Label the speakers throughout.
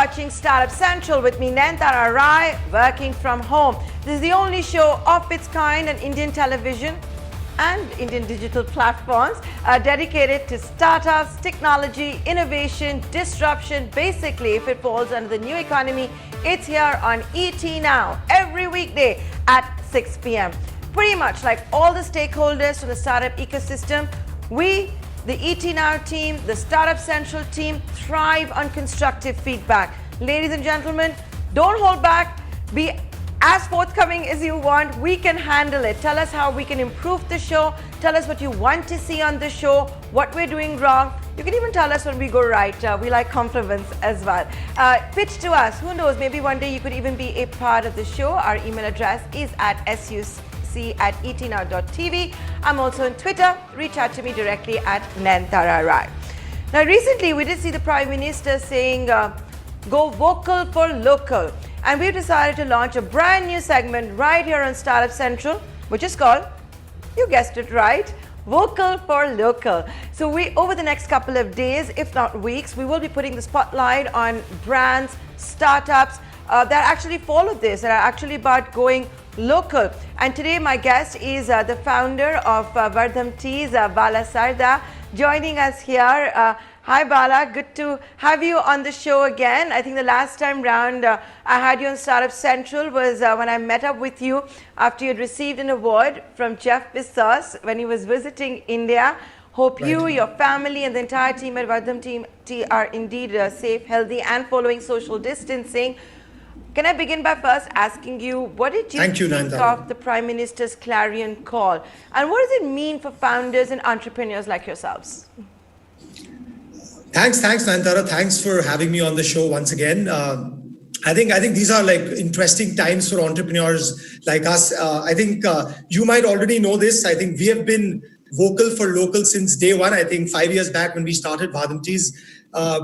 Speaker 1: watching Startup Central with me, Nayanthara Rai, working from home. This is the only show of its kind on Indian television and Indian digital platforms dedicated to startups, technology, innovation, disruption. Basically, if it falls under the new economy, it's here on ET Now every weekday at 6 p.m. Pretty much like all the stakeholders from the startup ecosystem, we, the ET Now team, the Startup Central team, thrive on constructive feedback. Ladies and gentlemen, don't hold back. Be as forthcoming as you want. We can handle it. Tell us how we can improve the show. Tell us what you want to see on the show, what we're doing wrong. You can even tell us when we go right. We like compliments as well. Pitch to us. Who knows? Maybe one day you could even be a part of the show. Our email address is at suc@etnow.tv. I'm also on Twitter. Reach out to me directly at Nayanthara Rai. Now, recently we did see the Prime Minister saying, go vocal for local. And we've decided to launch a brand new segment right here on Startup Central, which is called, you guessed it right, Vocal for Local. So over the next couple of days, if not weeks, we will be putting the spotlight on brands, startups that actually follow this, that are actually about going local. And today my guest is the founder of Vahdam Teas, Bala Sarda, joining us here. Hi Bala, good to have you on the show again. I think the last time round I had you on Startup Central was when I met up with you after you had received an award from Jeff Bezos when he was visiting India. Hope you, your family and the entire team at Vahdam Teas are indeed safe, healthy and following social distancing. Can I begin by first asking you, what did you think of the Prime Minister's clarion call? And what does it mean for founders and entrepreneurs like yourselves?
Speaker 2: Thanks, Nayanthara. Thanks for having me on the show once again. I think these are like interesting times for entrepreneurs like us. I think you might already know this. I think we have been vocal for local since day one. I think 5 years back when we started Vahdam Teas,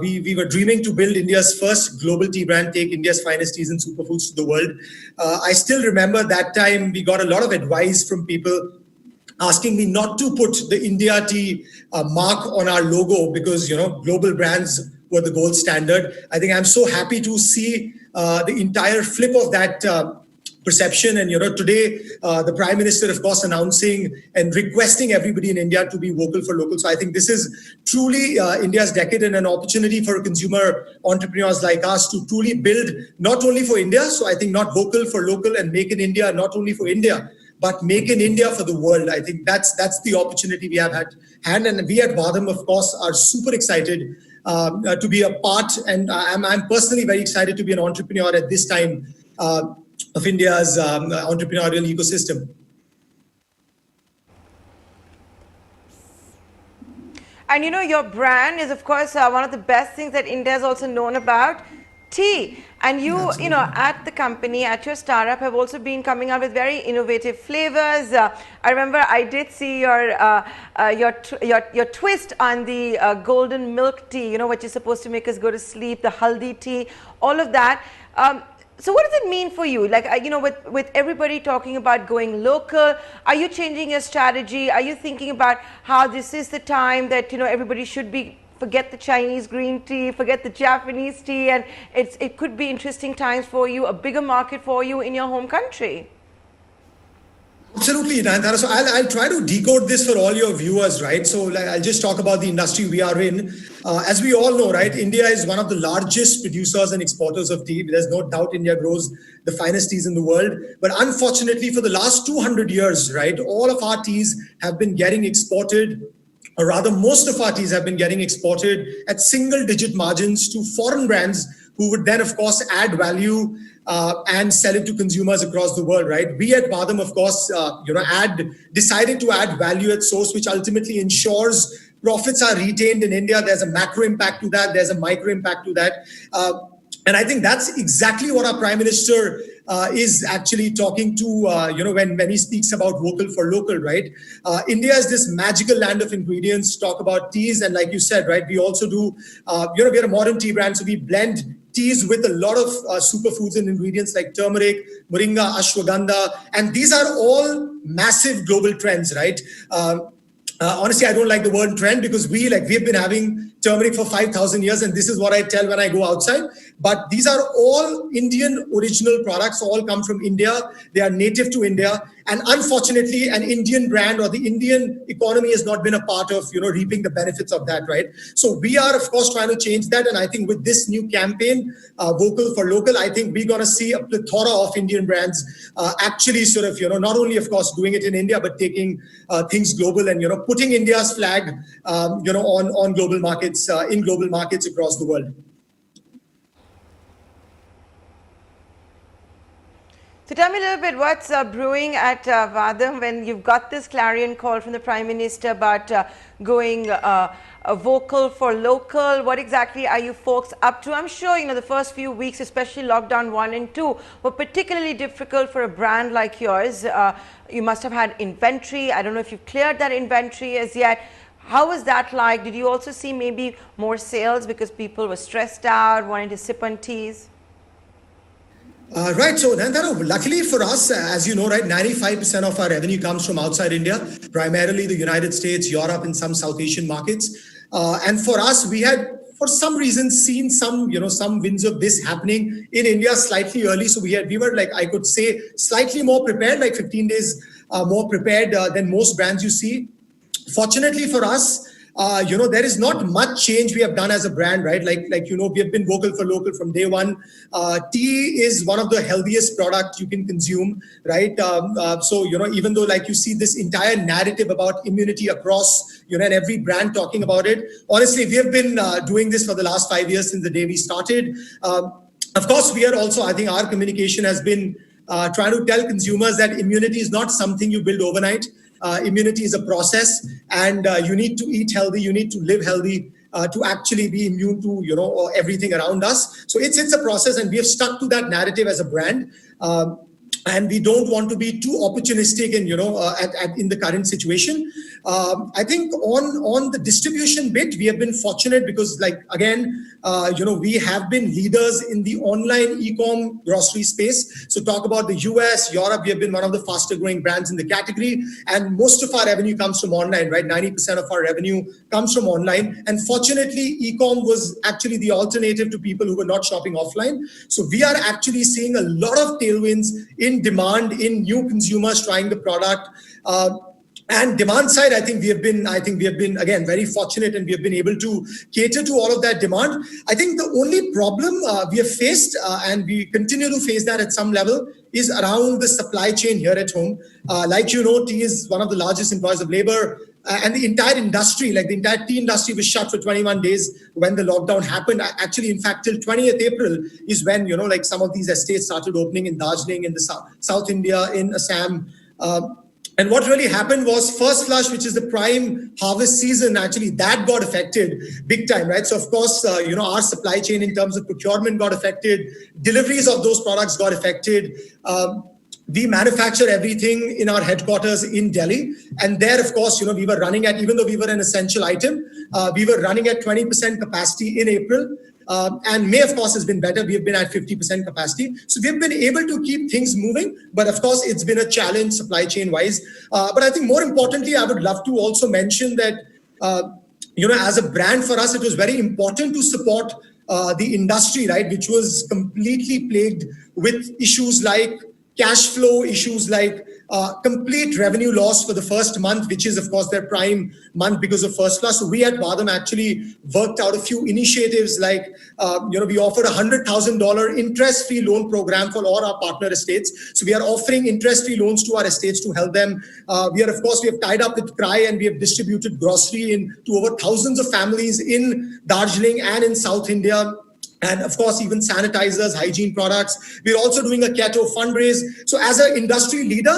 Speaker 2: we were dreaming to build India's first global tea brand, take India's finest teas and superfoods to the world. I still remember that time we got a lot of advice from people asking me not to put the India tea mark on our logo because, global brands were the gold standard. I think I'm so happy to see the entire flip of that perception. And, today, the Prime Minister, of course, announcing and requesting everybody in India to be vocal for local. So I think this is truly India's decade and an opportunity for consumer entrepreneurs like us to truly build not only for India. So I think not vocal for local and make in India, not only for India, but make in India for the world. I think that's the opportunity we have at hand. And we at Vahdam, of course, are super excited to be a part. And I'm personally very excited to be an entrepreneur at this time of India's entrepreneurial ecosystem.
Speaker 1: And your brand is, of course, one of the best things that India is also known about, tea. And you,
Speaker 2: Absolutely.
Speaker 1: At the company, at your startup, have also been coming out with very innovative flavors. I remember I did see your twist on the golden milk tea, which is supposed to make us go to sleep, the haldi tea, all of that. So what does it mean for you? Like, with everybody talking about going local, are you changing your strategy? Are you thinking about how this is the time that, everybody should forget the Chinese green tea, forget the Japanese tea, and it could be interesting times for you, a bigger market for you in your home country?
Speaker 2: Absolutely, Nayanthara. So I'll try to decode this for all your viewers, right? So I'll just talk about the industry we are in. As we all know, right, India is one of the largest producers and exporters of tea. There's no doubt India grows the finest teas in the world. But unfortunately, for the last 200 years, right, all of our teas have been getting exported, or rather most of our teas have been getting exported at single-digit margins to foreign brands who would then, of course, add value and sell it to consumers across the world, right? We at Vahdam, of course, decided to add value at source, which ultimately ensures profits are retained in India. There's a macro impact to that. There's a micro impact to that. And I think that's exactly what our Prime Minister is actually talking to, when he speaks about vocal for local, right? India is this magical land of ingredients, talk about teas. And like you said, right, we also do, we're a modern tea brand. So we blend teas with a lot of superfoods and ingredients like turmeric, moringa, ashwagandha. And these are all massive global trends, right? Honestly, I don't like the word trend because we have been having turmeric for 5,000 years, and this is what I tell when I go outside. but these are all Indian original products, all come from India. They are native to India. And unfortunately, an Indian brand or the Indian economy has not been a part of, reaping the benefits of that, right? So we are, of course, trying to change that. And I think with this new campaign, Vocal for Local, I think we're going to see a plethora of Indian brands actually sort of, not only, of course, doing it in India, but taking things global and, putting India's flag, on global markets, in global markets across the world.
Speaker 1: So tell me a little bit, what's brewing at Vahdam when you've got this clarion call from the Prime Minister about going vocal for local? What exactly are you folks up to? I'm sure, the first few weeks, especially lockdown 1 and 2, were particularly difficult for a brand like yours. You must have had inventory. I don't know if you've cleared that inventory as yet. How was that like? Did you also see maybe more sales because people were stressed out, wanting to sip on teas?
Speaker 2: Right. So, Nandana, luckily for us, as you know, right, 95% of our revenue comes from outside India, primarily the United States, Europe, and some South Asian markets. And for us, we had, for some reason, seen some winds of this happening in India slightly early. So we were like, I could say, slightly more prepared, like 15 days more prepared than most brands you see. Fortunately for us, there is not much change we have done as a brand, right? We have been vocal for local from day one. Tea is one of the healthiest products you can consume, right? So, even though you see this entire narrative about immunity across, and every brand talking about it, honestly, we have been doing this for the last 5 years since the day we started. Of course, we are also, I think our communication has been trying to tell consumers that immunity is not something you build overnight. Immunity is a process, and you need to eat healthy, you need to live healthy to actually be immune to everything around us. So it's a process, and we have stuck to that narrative as a brand. And we don't want to be too opportunistic in the current situation. I think on the distribution bit, we have been fortunate because, we have been leaders in the online e-com grocery space. So talk about the US, Europe, we have been one of the faster growing brands in the category. And most of our revenue comes from online, right? 90% of our revenue comes from online. And fortunately, e-com was actually the alternative to people who were not shopping offline. So we are actually seeing a lot of tailwinds in demand, in new consumers trying the product. And demand side, I think we have been again very fortunate, and we have been able to cater to all of that demand. I think the only problem we have faced, and we continue to face that at some level, is around the supply chain here at home. Tea is one of the largest employers of labor, and the entire industry, the entire tea industry, was shut for 21 days when the lockdown happened. Actually, in fact, till 20th April is when some of these estates started opening in Darjeeling, in the South India, in Assam. And what really happened was first flush, which is the prime harvest season, actually that got affected big time, right? So of course, our supply chain in terms of procurement got affected, deliveries of those products got affected. We manufacture everything in our headquarters in Delhi. And there, of course, we were running at, even though we were an essential item, we were running at 20% capacity in April. And May, of course, has been better. We have been at 50% capacity. So we've been able to keep things moving. But of course, it's been a challenge supply chain wise. But I think more importantly, I would love to also mention that, as a brand for us, it was very important to support the industry, right, which was completely plagued with issues like cash flow, issues like complete revenue loss for the first month, which is, of course, their prime month because of first flush. So we at Vahdam actually worked out a few initiatives we offered a $100,000 interest-free loan program for all our partner estates. So we are offering interest-free loans to our estates to help them. We have tied up with CRY, and we have distributed grocery to over thousands of families in Darjeeling and in South India. And of course, even sanitizers, hygiene products. We're also doing a keto fundraise. So as an industry leader,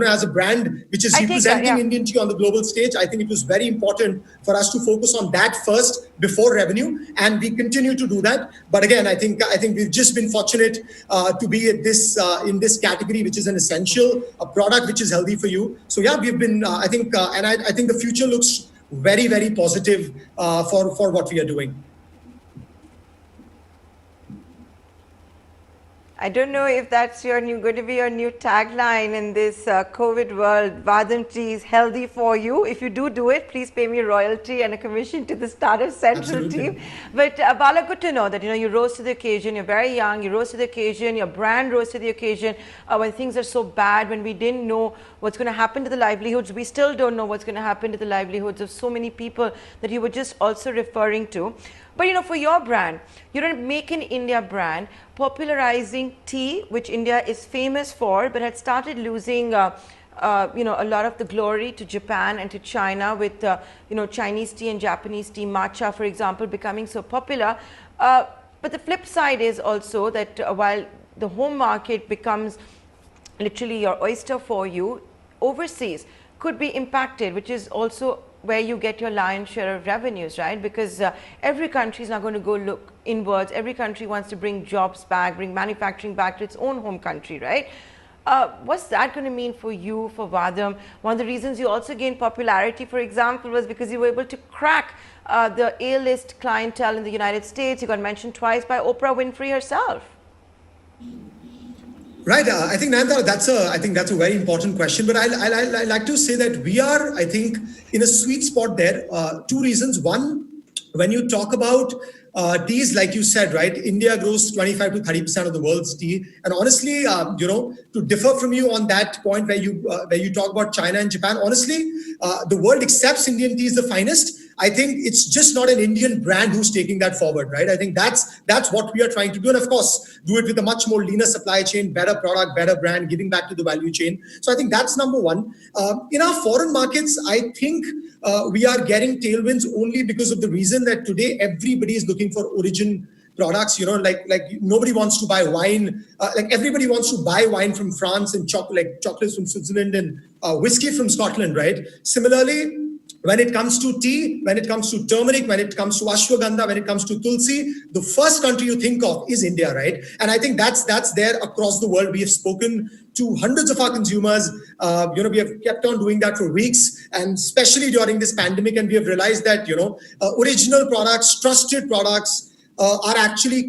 Speaker 2: as a brand which is representing Indian tea on the global stage, I think it was very important for us to focus on that first before revenue. And we continue to do that. But again, I think we've just been fortunate to be at in this category, which is an essential, a product which is healthy for you. So yeah, we've been, I think the future looks very, very positive for what we are doing.
Speaker 1: I don't know if that's going to be your new tagline in this COVID world. Vahdam Teas, healthy for you. If you do it, please pay me royalty and a commission to the Startup Central
Speaker 2: Absolutely.
Speaker 1: team. But Bala, good to know that you rose to the occasion. You're very young. You rose to the occasion. Your brand rose to the occasion. When things are so bad, when we didn't know what's going to happen to the livelihoods, we still don't know what's going to happen to the livelihoods of so many people that you were just also referring to. But for your brand, you're a Make in India brand, popularizing tea, which India is famous for, but had started losing a lot of the glory to Japan and to China with Chinese tea and Japanese tea, matcha, for example, becoming so popular. But the flip side is also that while the home market becomes literally your oyster for you, overseas could be impacted, which is also where you get your lion's share of revenues, right? Because every country is not going to go look inwards. Every country wants to bring jobs back, bring manufacturing back to its own home country, right? What's that going to mean for you, for Vahdam? One of the reasons you also gained popularity, for example, was because you were able to crack the A-list clientele in the United States. You got mentioned twice by Oprah Winfrey herself.
Speaker 2: Right. I think, Nanda, that's a very important question. But I like to say that we are, I think, in a sweet spot there. Two reasons. One, when you talk about teas, like you said, right, India grows 25 to 30% of the world's tea. And honestly, to differ from you on that point where you talk about China and Japan, honestly, the world accepts Indian tea as the finest. I think it's just not an Indian brand who's taking that forward, right? I think that's what we are trying to do. And of course, do it with a much more leaner supply chain, better product, better brand, giving back to the value chain. So I think that's number one. In our foreign markets, I think we are getting tailwinds only because of the reason that today everybody is looking for origin products, like nobody wants to buy wine. Like everybody wants to buy wine from France and chocolates from Switzerland and whiskey from Scotland, right? Similarly, when it comes to tea, when it comes to turmeric, when it comes to ashwagandha, when it comes to tulsi, the first country you think of is India, right? And I think that's there across the world. We have spoken to hundreds of our consumers. We have kept on doing that for weeks, and especially during this pandemic. And we have realized that original products, trusted products, are actually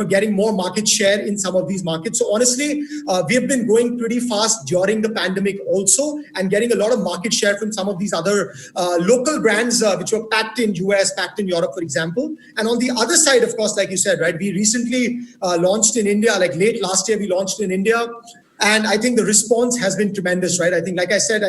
Speaker 2: getting more market share in some of these markets. So honestly, we have been going pretty fast during the pandemic also, and getting a lot of market share from some of these other local brands which were packed in US, packed in Europe, for example. And on the other side, of course, like you said, right, we recently launched in India, like late last year, we launched in India. And I think the response has been tremendous, right? I think, like I said,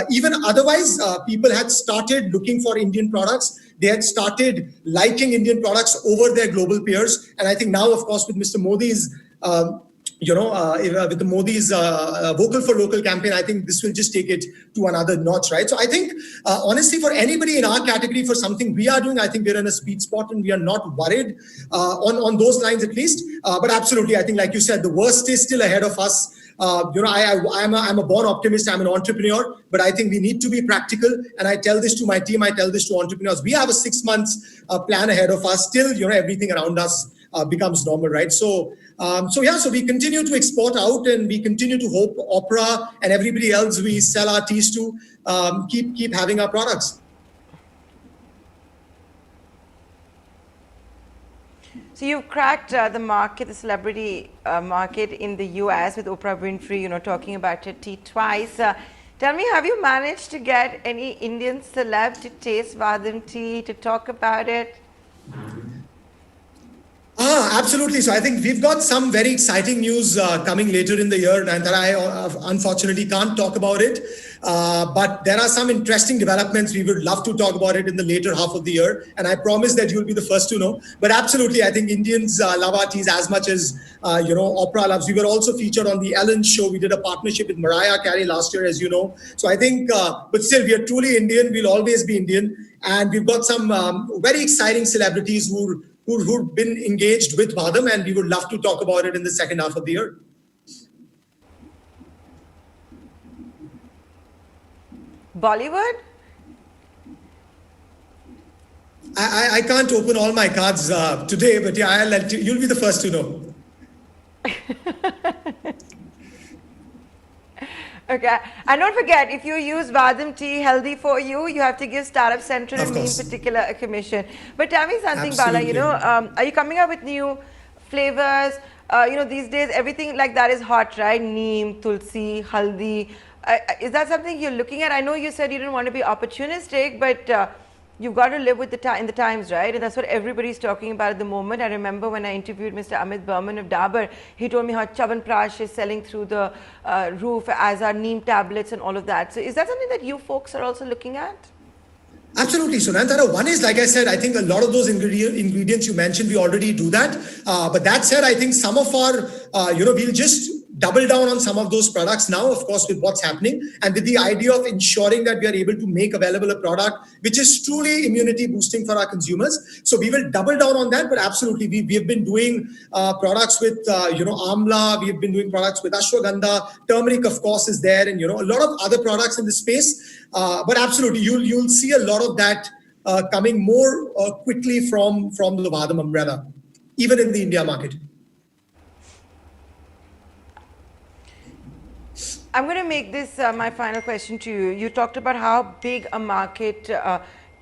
Speaker 2: even otherwise, people had started looking for Indian products. They had started liking Indian products over their global peers. And I think now, of course, with Mr. Modi's, with the Modi's Vocal for Local campaign, I think this will just take it to another notch, right? So I think, honestly, for anybody in our category, for something we are doing, I think we're in a sweet spot and we are not worried on those lines at least. But absolutely, I think, like you said, the worst is still ahead of us. I'm a born optimist. I'm an entrepreneur, but I think we need to be practical. And I tell this to my team. I tell this to entrepreneurs. We have a 6 months plan ahead of us. Still, everything around us becomes normal, right? So we continue to export out, and we continue to hope Oprah and everybody else we sell our teas to keep having our products.
Speaker 1: So you've cracked the market, the celebrity market in the US with Oprah Winfrey, talking about your tea twice. Tell me, have you managed to get any Indian celeb to taste Vahdam tea, to talk about it?
Speaker 2: Absolutely. So I think we've got some very exciting news coming later in the year, and that I unfortunately can't talk about it. But there are some interesting developments. We would love to talk about it in the later half of the year. And I promise that you'll be the first to know. But absolutely, I think Indians love our teas as much as, Oprah loves. We were also featured on the Ellen show. We did a partnership with Mariah Carey last year, as you know. So I think, but still, we are truly Indian. We'll always be Indian. And we've got some very exciting celebrities who've been engaged with Vahdam, and we would love to talk about it in the second half of the year.
Speaker 1: Bollywood?
Speaker 2: I can't open all my cards today, but yeah, you'll be the first to know.
Speaker 1: Okay, and don't forget, if you use Vahdam tea, healthy for you, you have to give Startup Central and me in particular a commission. But tell me something,
Speaker 2: Absolutely.
Speaker 1: Bala, are you coming up with new flavors? these days everything like that is hot, right? Neem, tulsi, haldi. Is that something you're looking at? I know you said you didn't want to be opportunistic, but you've got to live with in the times, right? And that's what everybody's talking about at the moment. I remember when I interviewed Mr. Amit Burman of Dabur, he told me how Chawanprash is selling through the roof, as are neem tablets and all of that. So is that something that you folks are also looking at?
Speaker 2: Absolutely, Sunantara. One is, like I said, I think a lot of those ingredients you mentioned, we already do that. But that said, I think some of our, we'll just double down on some of those products now, of course, with what's happening, and with the idea of ensuring that we are able to make available a product which is truly immunity boosting for our consumers. So we will double down on that. But absolutely, we have been doing products with, amla. We have been doing products with ashwagandha. Turmeric, of course, is there, and a lot of other products in the space. But absolutely, you'll see a lot of that coming more quickly from the Vahdam umbrella, even in the India market.
Speaker 1: I'm going to make this my final question to you. You talked about how big a market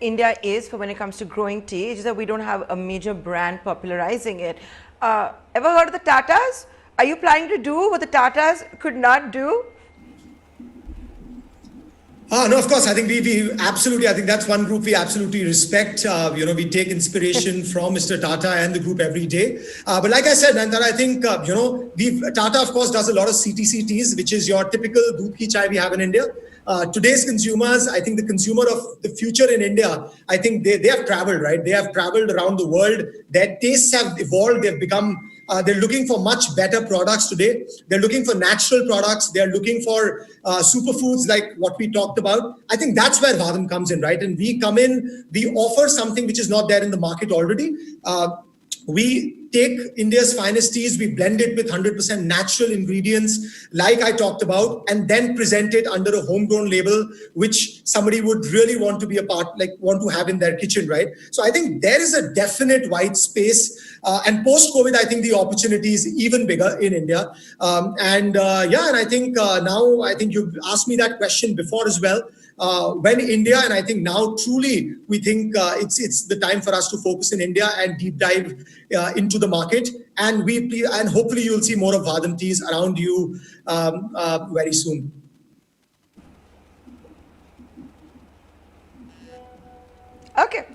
Speaker 1: India is for when it comes to growing tea. It's just that we don't have a major brand popularizing it. Ever heard of the Tatas? Are you planning to do what the Tatas could not do?
Speaker 2: No, of course. I think we absolutely, I think that's one group we absolutely respect. We take inspiration from Mr. Tata and the group every day. But like I said, Nandara, I think, Tata, of course, does a lot of CTC teas, which is your typical doodh ki chai we have in India. Today's consumers, I think the consumer of the future in India, I think they have traveled, right? They have traveled around the world. Their tastes have evolved. They've become they're looking for much better products today. They're looking for natural products. They're looking for superfoods like what we talked about. I think that's where Vahdam comes in, right? And we come in, we offer something which is not there in the market already. We take India's finest teas, we blend it with 100% natural ingredients, like I talked about, and then present it under a homegrown label, which somebody would really want to be a part, like want to have in their kitchen, right? So I think there is a definite white space. And post-COVID, I think the opportunity is even bigger in India. And I think now, I think you've asked me that question before as well. When India, and I think now truly we think it's the time for us to focus in India and deep dive into the market, and hopefully you'll see more of Vahdam Teas around you very soon.
Speaker 1: Okay.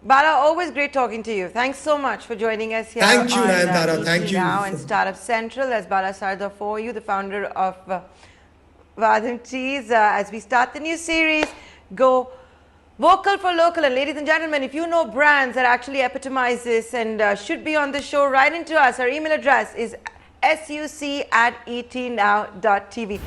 Speaker 1: Bala, always great talking to you. Thanks so much for joining us here.
Speaker 2: Thank you,
Speaker 1: on
Speaker 2: Nayantara. Thank you.
Speaker 1: Now and Startup Central, as Bala Sarda for you, the founder of Vahdam Teas. As we start the new series, go vocal for local. And ladies and gentlemen, if you know brands that actually epitomize this and should be on the show, write into us. Our email address is suc@etnow.tv.